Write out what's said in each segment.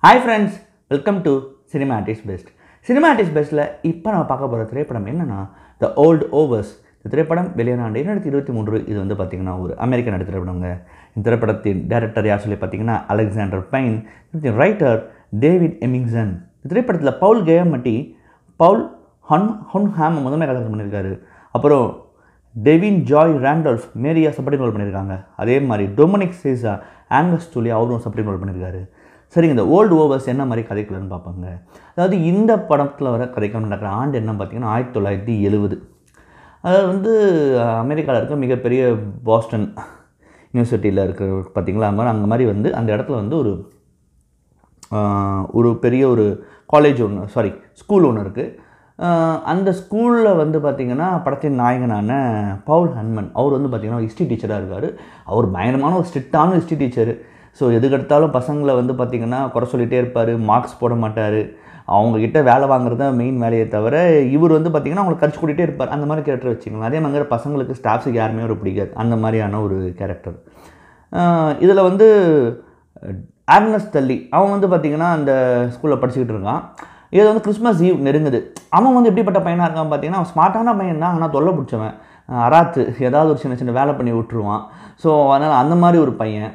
Hi friends, welcome to Cinema Artist Best. Cinema Artist Bestல இப்போ நம்ம பார்க்க போகிற திரைப்படம் என்னன்னா The Old Overs. இந்த திரைப்படம் வெளியான ஆண்டு 2023. இது வந்து பார்த்திங்கன்னா ஒரு அமெரிக்கன் நடித்த திரைப்படங்க. இந்த திரைப்படத்தின் டைரக்டர் யார் சொல்லி பார்த்தீங்கன்னா Alexander Payne. Writer David Hemingson. இந்த திரைப்படத்தில் பவுல் கியாமட்டி, பவுல் ஹன்ஹாம் முதன்மை கதாபாத்திரம் பண்ணியிருக்காரு. அப்புறம் டெவின் ஜாய் ராண்டோல்ஃப் மேரியா சப்போர்ட்டிங் ரோல் பண்ணியிருக்காங்க. அதே மாதிரி டொமினிக் சீசா ஆங்கஸ் டூலி அவரும் சப்போர்ட்டிங் ரோல் பண்ணியிருக்காரு. சரிங்க, இந்த ஓல்டு ஓவர்ஸ் என்ன மாதிரி கதைக்குள்ளன்னு பார்ப்பாங்க. அதாவது இந்த படத்தில் வர கதைக்கு நடக்கிற ஆண்டு என்ன பார்த்தீங்கன்னா 1970. அதாவது வந்து அமெரிக்காவில் இருக்க மிகப்பெரிய பாஸ்டன் யூனிவர்சிட்டியில் இருக்கிற பார்த்திங்களா, அங்கே மாதிரி வந்து அந்த இடத்துல வந்து ஒரு பெரிய ஒரு காலேஜ் ஸ்கூல் ஒன்று இருக்குது. அந்த ஸ்கூலில் வந்து பார்த்திங்கன்னா படத்தின் நாயகனான பவுல் ஹன்மன் அவர் வந்து பார்த்திங்கன்னா ஹிஸ்ட்ரி டீச்சராக இருக்கார். அவர் பயங்கரமான ஒரு ஸ்ட்ரிக்டான ஹிஸ்ட்ரி டீச்சரு. ஸோ எதுக்கெடுத்தாலும் பசங்களை வந்து பார்த்திங்கன்னா குறை சொல்லிகிட்டே இருப்பார், மார்க்ஸ் போட மாட்டார், அவங்கக்கிட்ட வேலை வாங்குறது தான் மெயின் வேலையை தவிர இவர் வந்து பார்த்திங்கன்னா அவங்களை கடிச்சு கூட்டிகிட்டே இருப்பார். அந்த மாதிரி கேரக்டர் வச்சுக்கலாம். அதே மாதிரி பசங்களுக்கு ஸ்டாஃப்ஸுக்கு யாருமே ஒரு பிடிக்காது, அந்த மாதிரியான ஒரு கேரக்டர். இதில் வந்து ஆக்னஸ் தள்ளி அவன் வந்து பார்த்திங்கன்னா அந்த ஸ்கூலில் படிச்சுக்கிட்டு இருக்கான். இது வந்து கிறிஸ்மஸ் ஈவ் நெருங்குது. அவன் வந்து எப்படிப்பட்ட பையனாக இருக்கான் பார்த்திங்கன்னா அவன் ஸ்மார்ட்டான பையன் தான், ஆனால் தொல்லை பிடிச்சவன், அராத்து ஏதாவது ஒரு சின்ன சின்ன வேலை பண்ணி விட்டுருவான். ஸோ அதனால் அந்த மாதிரி ஒரு பையன்.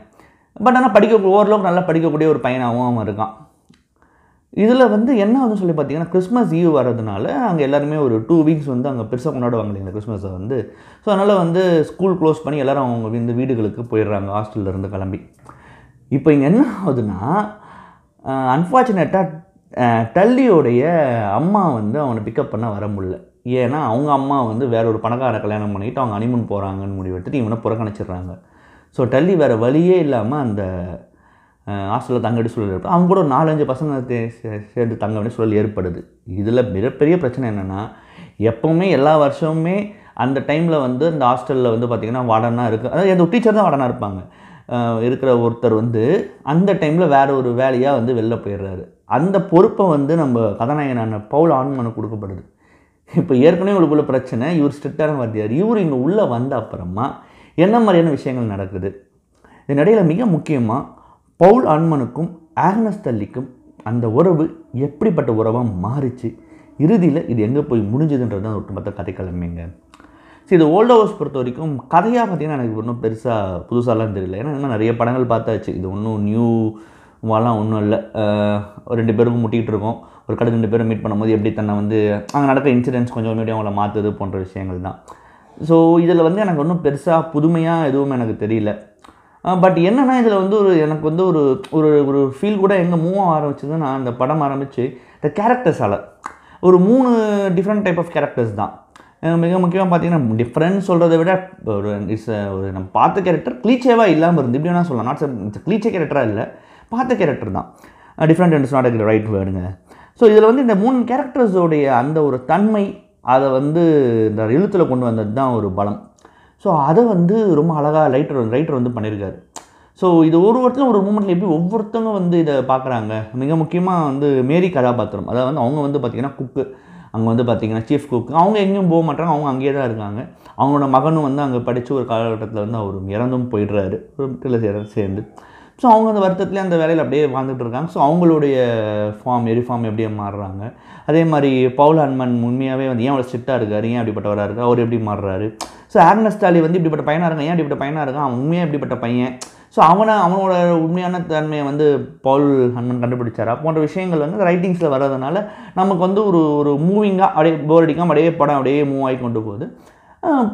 பட் ஆனால் ஓரளவுக்கு நல்லா படிக்கக்கூடிய ஒரு பையனாகவும் அவன் இருக்கான். இதில் வந்து என்ன வந்து சொல்லி பார்த்தீங்கன்னா கிறிஸ்மஸ் ஈவ் வர்றதுனால அங்கே எல்லாருமே ஒரு 2 வீக்ஸ் வந்து அங்கே பெருசாக கொண்டாடுவாங்க இல்லைங்களா கிறிஸ்மஸை வந்து. ஸோ அதனால் வந்து ஸ்கூல் க்ளோஸ் பண்ணி எல்லோரும் அவங்க இந்த வீடுகளுக்கு போயிடுறாங்க ஹாஸ்டல்லேருந்து கிளம்பி. இப்போ இங்கே என்ன ஆகுதுன்னா அன்ஃபார்ச்சுனேட்டாக டல்லியோடைய அம்மா வந்து அவனை பிக்கப் பண்ண வர முடியல. ஏன்னா அவங்க அம்மா வந்து வேற ஒரு பணக்கார கல்யாணம் பண்ணிவிட்டு அவங்க ஹனிமூன் போகிறாங்கன்னு முடிவெடுத்துட்டு இவனை புறக்கணிச்சிடுறாங்க. ஸோ டல்லி வேறு வழியே இல்லாமல் அந்த ஹாஸ்டலில் தங்க வேண்டிய சூழல் ஏற்படும். அவங்க கூட ஒரு 4-5 பசங்க சேர்ந்து தங்க வேண்டிய சூழல் ஏற்படுது. இதில் மிகப்பெரிய பிரச்சனை என்னென்னா எப்போவுமே எல்லா வருஷமுமே அந்த டைமில் வந்து இந்த ஹாஸ்டலில் வந்து பார்த்திங்கன்னா வார்டனாக இருக்குது, அதாவது எந்த டீச்சர் தான் வார்டனாக இருப்பாங்க. இருக்கிற ஒருத்தர் வந்து அந்த டைமில் வேறு ஒரு வேலையாக வந்து வெளில போயிடுறாரு. அந்த பொறுப்பை வந்து நம்ம கதாநாயகனான பவுல் ஹன்மனுக்கு கொடுக்கப்படுது. இப்போ ஏற்கனவே உங்களுக்குள்ள பிரச்சனை, இவர் ஸ்ட்ரிக்டான வாத்தியார், இவர் இங்கே உள்ளே வந்த அப்புறமா என்ன மாதிரியான விஷயங்கள் நடக்குது. இதன் இடையில் மிக முக்கியமாக பவுல் ஹன்மனுக்கும் ஆக்னஸ் தள்ளிக்கும் அந்த உறவு எப்படிப்பட்ட உறவாக மாறிச்சு, இறுதியில் இது எங்கே போய் முடிஞ்சதுன்றது தான் ஒட்டுமொத்த கதைக்கிழமைங்க. சரி, இது ஓல்ட் ஹவுஸ் பொறுத்த வரைக்கும் கதையாக பார்த்திங்கன்னா எனக்கு ஒன்றும் பெருசாக புதுசாலாம் தெரியல. ஏன்னா இன்னும் நிறைய படங்கள் பார்த்தாச்சு, இது ஒன்றும் நியூவாலாம் ஒன்றும் இல்லை. 2 பேருக்கும் முட்டிகிட்டு இருக்கோம், ஒரு கடை 2 பேரும் மீட் பண்ணும்போது எப்படி தன்னை வந்து அங்கே நடக்கிற இன்சிடென்ட்ஸ் கொஞ்சம் மீடியம் அவங்கள மாற்றுது போன்ற விஷயங்கள் தான். ஸோ இதில் வந்து எனக்கு ஒன்றும் பெருசாக புதுமையாக எதுவும் எனக்கு தெரியல. பட் என்னென்னா இதில் வந்து எனக்கு வந்து ஒரு ஒரு ஃபீல் கூட எங்கே மூவ் ஆரம்பிச்சதுன்னா அந்த படம் ஆரம்பித்து இந்த கேரக்டர்ஸால் ஒரு 3 டிஃப்ரெண்ட் டைப் ஆஃப் கேரக்டர்ஸ் தான். மிக முக்கியமாக பார்த்தீங்கன்னா டிஃப்ரெண்ட் சொல்கிறத விட ஒரு நம்ம பார்த்த கேரக்டர் க்ளீச்சேவாக இல்லாமல் இருந்து இப்படி வேணால் சொல்லலாம். நாட் க்ளீச்சே கேரக்டராக இல்லை, பார்த்த கேரக்டர் தான். Different is not a right வேர்டுங்க. ஸோ இதில் வந்து இந்த 3 கேரக்டர்ஸோடைய அந்த ஒரு தன்மை அதை வந்து இந்த எழுத்தில் கொண்டு வந்தது தான் ஒரு பலம். ஸோ அதை வந்து ரொம்ப அழகாக ரைட்டர் வந்து பண்ணியிருக்காரு. ஸோ இது ஒருத்தரும் ஒரு மூமெண்ட்டில் எப்படி ஒவ்வொருத்தவங்க வந்து இதை பார்க்குறாங்க. மிக முக்கியமாக வந்து மேரி கதாபாத்திரம், அதாவது வந்து அவங்க வந்து பார்த்திங்கன்னா குக்கு, அங்கே வந்து பார்த்திங்கன்னா சீஃப் குக்கு, அவங்க எங்கேயும் போக மாட்டாங்க, அவங்க அங்கேயே தான் இருக்காங்க. அவங்களோட மகனும் வந்து அங்கே படித்து ஒரு காலகட்டத்தில் வந்து அவர் இறந்தும் போயிடுறாரு ஒரு சேர்ந்து. ஸோ அவங்க அந்த வருத்தத்துலேயே அந்த வேலையில் அப்படியே வாழ்ந்துட்டு இருக்காங்க. ஸோ அவங்களுடைய ரிஃபார்ம் எப்படியே மாறுறாங்க. அதே மாதிரி பவுல் ஹன்மன் உண்மையாகவே வந்து ஏன் அவ்வளோ ஸ்ட்ரிக்டாக இருக்கார், ஏன் அப்படிப்பட்டவராக இருக்கார், அவர் எப்படி மாறுறாரு. ஸோ ஆக்னஸ் தாலி வந்து இப்படிப்பட்ட பையனாக இருக்கான், ஏன் இப்படிப்பட்ட பையனாக இருக்கான், அவன் உண்மையாக இப்படிப்பட்ட பையன். ஸோ அவனோட உண்மையான தன்மையை வந்து பவுல் ஹன்மன் கண்டுபிடிச்சாரா போன்ற விஷயங்கள் வந்து ரைட்டிங்ஸில் வர்றதுனால நமக்கு வந்து ஒரு மூவிங்காக அப்படியே போர் அடிக்காமல் அப்படியே படம் அப்படியே மூவ் ஆகி கொண்டு போகுது.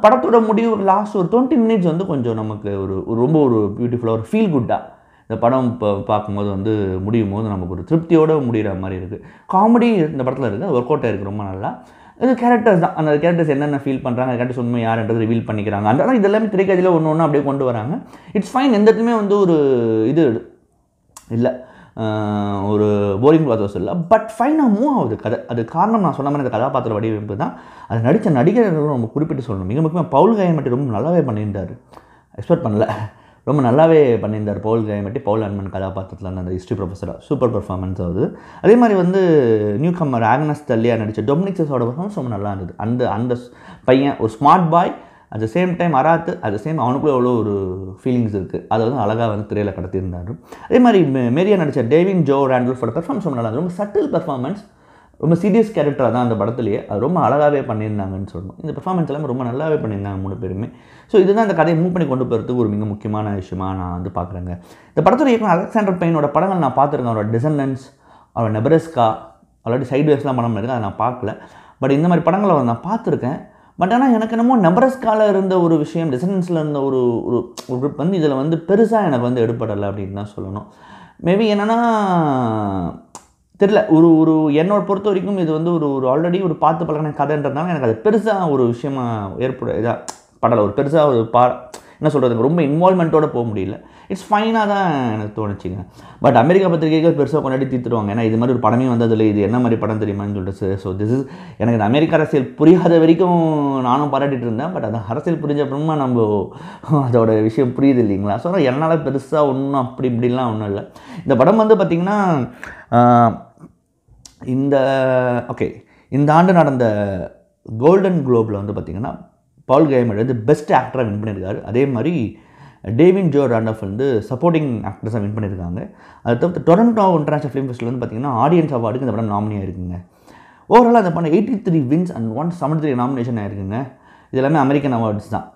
படத்தோட முடிவு லாஸ்ட் ஒரு 20 மினிட்ஸ் வந்து கொஞ்சம் நமக்கு ரொம்ப பியூட்டிஃபுல்லாக ஒரு ஃபீல் குட்டாக இந்த படம் இப்போ பார்க்கும்போது வந்து முடியும் போது நமக்கு ஒரு திருப்தியோடு முடிகிற மாதிரி இருக்குது. காமெடி இந்த படத்தில் இருக்குது, அது ஒர்க் அவுட் ஆகிருக்கு ரொம்ப நல்லா. இது கேரக்டர்ஸ் தான், அந்த கேரக்டர்ஸ் என்னென்ன ஃபீல் பண்ணுறாங்க, அந்த கேரக்டர்ஸ் உண்மை யாருன்றது ரிவீல் பண்ணிக்கிறாங்க. அந்த இதெல்லாமே திரைக்கதையில் ஒன்று அப்படியே கொண்டு வராங்க. இட்ஸ் ஃபைன், எந்த இடத்துலையுமே வந்து ஒரு இது இல்லை, ஒரு போரிங் ப்ராசஸ் இல்லை. பட் ஃபைனாக மூவ் ஆகுது கதை. அது காரணம் நான் சொன்ன மாதிரி அந்த கதாபாத்திர வடிவமைப்பு தான். அதை நடித்த நடிகர்கள் நம்ம குறிப்பிட்டு சொல்லணும். மிக முக்கியமாக பவுல் கியாமட்டி ரொம்ப நல்லாவே பண்ணியிருந்தார், எக்ஸ்பெக்ட் பண்ணல, ரொம்ப நல்லாவே பண்ணியிருந்தார் பவுல் கியாமட்டி. பவுல் ஹன்மன் கதாபாத்திரத்தில் அந்த ஹிஸ்ட்ரி ப்ரொஃபஸராக சூப்பர் பர்ஃபார்மன்ஸ் ஆகுது. அதே மாதிரி வந்து நியூ கம்மர் ஆக்னஸ் தள்ளியாக நடித்த டொமினிக் சீசாவோட பர்ஃபார்மன்ஸ் ரொம்ப நல்லா இருந்தது. அந்த பையன் ஒரு smart boy, at the same time அராத் அட் த சேம் அவனுக்குள்ளே எவ்வளோ ஒரு ஃபீலிங்ஸ் இருக்குது அதை வந்து அழகாக வந்து திரையில் கடத்தியிருந்தார். அதே மாதிரி மேரியா நடித்த டேவின் ஜோ ராண்டல்ஃபோட பெர்ஃபார்மன்ஸ் ரொம்ப நல்லா, ரொம்ப சட்டில் பெர்ஃபார்மன்ஸ், ரொம்ப சீரியஸ் கேரக்டராக தான் அந்த படத்துலேயே அது ரொம்ப அழகாகவே பண்ணியிருந்தாங்கன்னு சொல்லணும். இந்த பெர்ஃபார்மன்ஸ் எல்லாமே ரொம்ப நல்லாவே பண்ணியிருந்தாங்க 3 பேருமே. ஸோ இதுதான் அந்த கதையை மூவ் பண்ணி கொண்டு போகிறதுக்கு ஒரு மிக முக்கியமான விஷயமா நான் வந்து பார்க்குறேங்க. இந்த படத்தோட இயக்குனர் அலெக்சாண்டர் பெயினோட படங்கள் நான் பார்த்துருக்கேன். அவரோட டிசண்டன்ஸ், அவரோட நெப்ரஸ்கா, ஆல்ரெடி சைட்வேஸ்லாம் படம் பண்ணியிருக்கேன், அதை நான் பார்க்கல. பட் இந்த மாதிரி படங்களை நான் பார்த்துருக்கேன். பட் ஆனால் எனக்கு என்னமோ நெப்ரஸ்காவில் இருந்த ஒரு விஷயம், டிசண்டன்ஸில் இருந்த ஒரு ஒரு வந்து இதில் வந்து பெருசாக எனக்கு வந்து எடுப்படலை அப்படின்னு தான் சொல்லணும். மேபி என்னென்னா தெரியல, ஒரு என்னோட பொறுத்த வரைக்கும் இது வந்து ஒரு ஆல்ரெடி ஒரு பார்த்து பழகின கதைன்றதுனால எனக்கு அது பெருசாக ஒரு விஷயமா இதாக படலை. ஒரு பெருசாக ஒரு என்ன சொல்கிறது, ரொம்ப இன்வால்மெண்ட்டோடு போக முடியல. இட்ஸ் ஃபைனாக தான் எனக்கு தோணுச்சுங்க. பட் அமெரிக்கா பத்திரிகைகள் பெருசாக கொண்டாடி தீர்த்துருவாங்க. ஏன்னா இது மாதிரி ஒரு படமே வந்ததில்லை, இது என்ன மாதிரி படம் தெரியுமான்னு சொல்லிட்டு. ஸோ திஸ் இஸ் எனக்கு இந்த அமெரிக்க அரசியல் புரியாத வரைக்கும் நானும் பாராட்டிகிட்டு இருந்தேன். பட் அது அரசியல் புரிஞ்ச அப்புறமா நம்ம அதோட விஷயம் புரியுது இல்லைங்களா. ஸோ என்னால் பெருசாக ஒன்றும் அப்படி இப்படிலாம் ஒன்றும் இல்லை. இந்த படம் வந்து பார்த்திங்கன்னா இந்த ஆண்டு நடந்த கோல்டன் குளோபில் வந்து பார்த்திங்கன்னா பால் கயமட் வந்து பெஸ்ட் ஆக்டராக வின் பண்ணியிருக்காரு. அதே மாதிரி டேவின் ஜோ ராண்டல்ஃப் வந்து சப்போர்ட்டிங் ஆக்ட்ரஸாக வின் பண்ணியிருக்காங்க. அது தவிர்த்து டொரண்டோ இன்டர்நேஷனல் ஃபிலிம் ஃபெஸ்டிவல் வந்து பார்த்திங்கன்னா ஆடியன்ஸ் அவார்டுக்கு இந்த படம் நாமினியாக இருக்குங்க. ஓவராலாக அந்த படம் 83 வின்ஸ் அண்ட் 173 நாமினேஷன் ஆகிருக்குங்க. இது எல்லாமே அமெரிக்கன் அவார்ட்ஸ் தான்,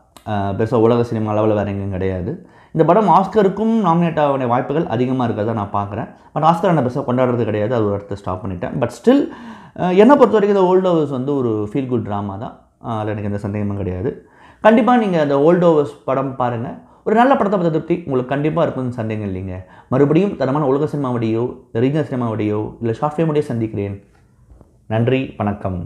பெருசாக உலக சினிமா அளவில் வேறு எங்கேயும் கிடையாது. இந்த படம் ஆஸ்கருக்கும் நாமினேட் ஆக வாய்ப்புகள் அதிகமாக இருக்கிறதா நான் பார்க்குறேன். பட் ஆஸ்கர் நான் பெருசாக கொண்டாடுறது கிடையாது, அது ஒரு இடத்த ஸ்டாப் பண்ணிட்டேன். பட் ஸ்டில் என்னை பொறுத்த வரைக்கும் இந்த ஓல்ட் ஹவர்ஸ் வந்து ஒரு ஃபீல் குட் ட்ராமா தான், அதில் எனக்கு எந்த சந்தேகமும் கிடையாது. கண்டிப்பாக நீங்கள் அந்த ஓல்ட் ஹவர்ஸ் படம் பாருங்கள், ஒரு நல்ல படத்தை பற்றி திருப்தி உங்களுக்கு கண்டிப்பாக இருக்கும்னு சந்தேகம் இல்லைங்க. மறுபடியும் தரமான உலக சினிமாவடியோ, ரீஜனல் சினிமாவடியோ இல்லை ஷார்ட் ஃபிலிமுடையோ சந்திக்கிறேன். நன்றி, வணக்கம்.